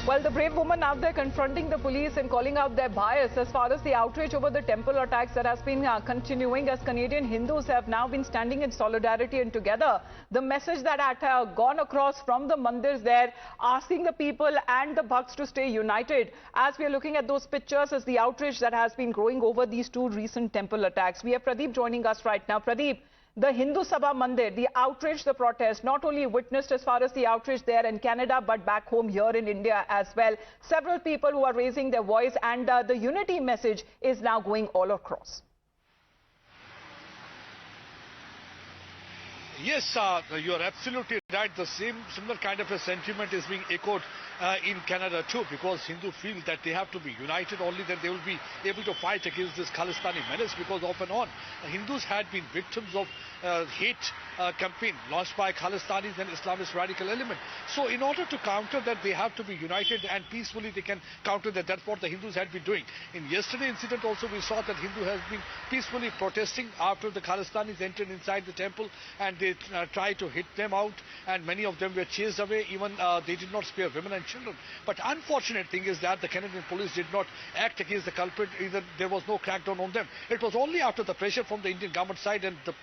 Well, the brave woman out there confronting the police and calling out their bias as far as the outrage over the temple attacks that has been continuing, as Canadian Hindus have now been standing in solidarity and together. The message that had gone across from the mandirs there, asking the people and the Bhakts to stay united. As we are looking at those pictures, as the outrage that has been growing over these two recent temple attacks. We have Pradeep joining us right now. Pradeep, the Hindu Sabha Mandir, the outrage, the protest, not only witnessed as far as the outrage there in Canada, but back home here in India as well. Several people who are raising their voice, and the unity message is now going all across. Yes, you are absolutely right. The similar kind of a sentiment is being echoed in Canada too, because Hindus feel that they have to be united. Only then they will be able to fight against this Khalistani menace, because off and on Hindus had been victims of hate campaign launched by Khalistanis and Islamist radical element. So in order to counter that, they have to be united, and peacefully they can counter that. That's what the Hindus had been doing. In yesterday's incident also, we saw that Hindu has been peacefully protesting after the Khalistanis entered inside the temple, and they tried to hit them out, and many of them were chased away. Even they did not spare women and children. But unfortunate thing is that the Canadian police did not act against the culprit. Either there was no crackdown on them. It was only after the pressure from the Indian government side and the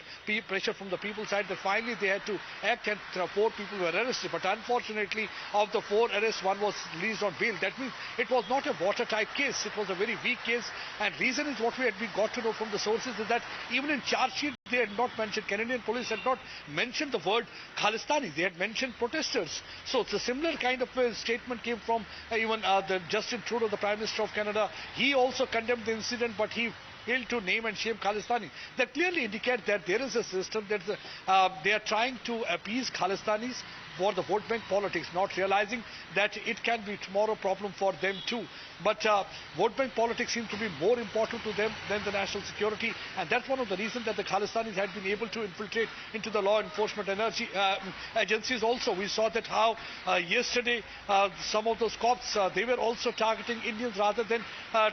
pressure from the people side that finally they had to act, and 4 people were arrested. But unfortunately, of the 4 arrests, 1 was released on bail. That means it was not a watertight case. It was a very weak case, and reason is what we got to know from the sources is that even in charge sheet they had not mentioned, Canadian police had not mentioned the word Khalistani. They had mentioned protesters. So it's a similar kind of a statement came from even the Justin Trudeau, the Prime Minister of Canada. He also condemned the incident, but he failed to name and shame Khalistani. That clearly indicates that there is a system that they are trying to appease Khalistanis for the vote bank politics, not realizing that it can be tomorrow problem for them too. But vote bank politics seems to be more important to them than the national security, and that's one of the reasons that the Khalistanis had been able to infiltrate into the law enforcement agencies also. We saw that how yesterday some of those cops, they were also targeting Indians rather than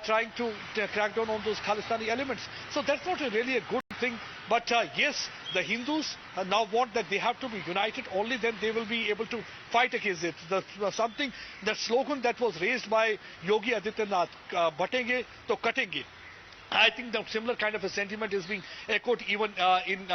trying to crack down on those Khalistani elements. So that's not really a good thing. But yes, the Hindus now want that they have to be united. Only then they will be able to fight against it. The slogan that was raised by Yogi Adityanath, batenge to katenge. I think the similar kind of a sentiment is being echoed even in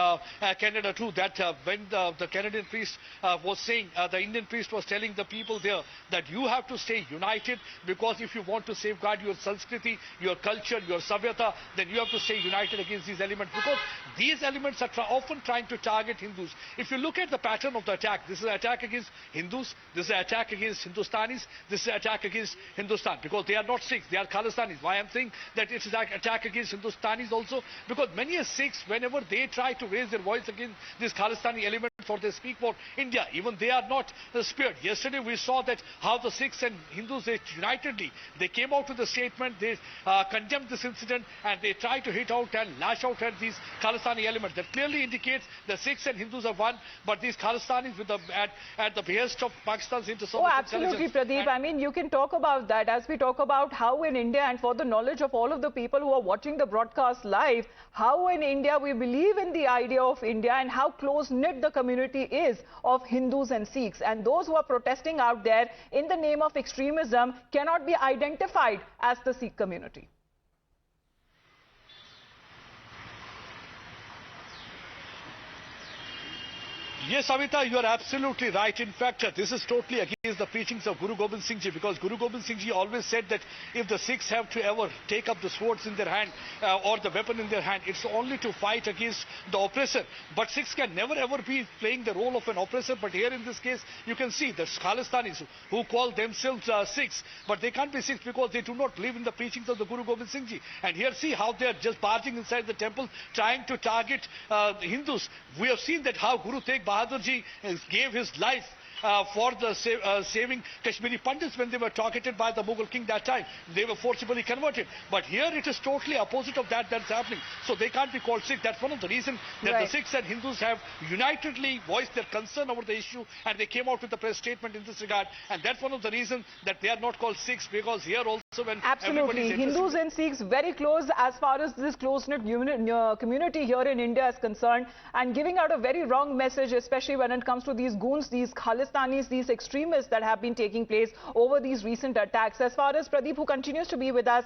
Canada too, that when the Canadian priest was saying, the Indian priest was telling the people there that you have to stay united, because if you want to safeguard your Sanskriti, your culture, your Savyata, then you have to stay united against these elements, because these elements are often trying to target Hindus. If you look at the pattern of the attack, this is an attack against Hindus, this is an attack against Hindustanis, this is an attack against Hindustan, because they are not Sikhs, they are Khalistanis. Why I'm saying that it is an attack against Hindustanis also, because many Sikhs, whenever they try to raise their voice against this Khalistani element, or they speak for India, even they are not spared. Yesterday we saw that how the Sikhs and Hindus, they unitedly, they came out with a statement, they condemned this incident, and they try to hit out and lash out at these Khalistani elements. That clearly indicates the Sikhs and Hindus are one, but these Khalistanis with at the behest of Pakistan's intelligence. Oh, absolutely, Pradeep. I mean, you can talk about that as we talk about how in India, and for the knowledge of all of the people who are watching the broadcast live, how in India we believe in the idea of India and how close-knit the community is of Hindus and Sikhs. And those who are protesting out there in the name of extremism cannot be identified as the Sikh community. Yes, Amita, you are absolutely right. In fact, this is totally against the preachings of Guru Gobind Singh Ji, because Guru Gobind Singh Ji always said that if the Sikhs have to ever take up the swords in their hand or the weapon in their hand, it's only to fight against the oppressor. But Sikhs can never ever be playing the role of an oppressor. But here in this case, you can see the Khalistanis who call themselves Sikhs, but they can't be Sikhs because they do not believe in the preachings of the Guru Gobind Singh Ji. And here see how they are just barging inside the temple, trying to target Hindus. We have seen that how Guru Tegh Bahadur Ji gave his life for the saving Kashmiri Pandits when they were targeted by the Mughal king that time. They were forcibly converted. But here it is totally opposite of that's happening. So they can't be called Sikh. That's one of the reasons that the Sikhs and Hindus have unitedly voiced their concern over the issue, and they came out with a press statement in this regard. And that's one of the reasons that they are not called Sikhs, because here also when absolutely, Hindus and Sikhs very close as far as this close-knit community here in India is concerned, and giving out a very wrong message, especially when it comes to these goons, these Khalis Khalistanis, these extremists that have been taking place over these recent attacks. As far as Pradeep, who continues to be with us,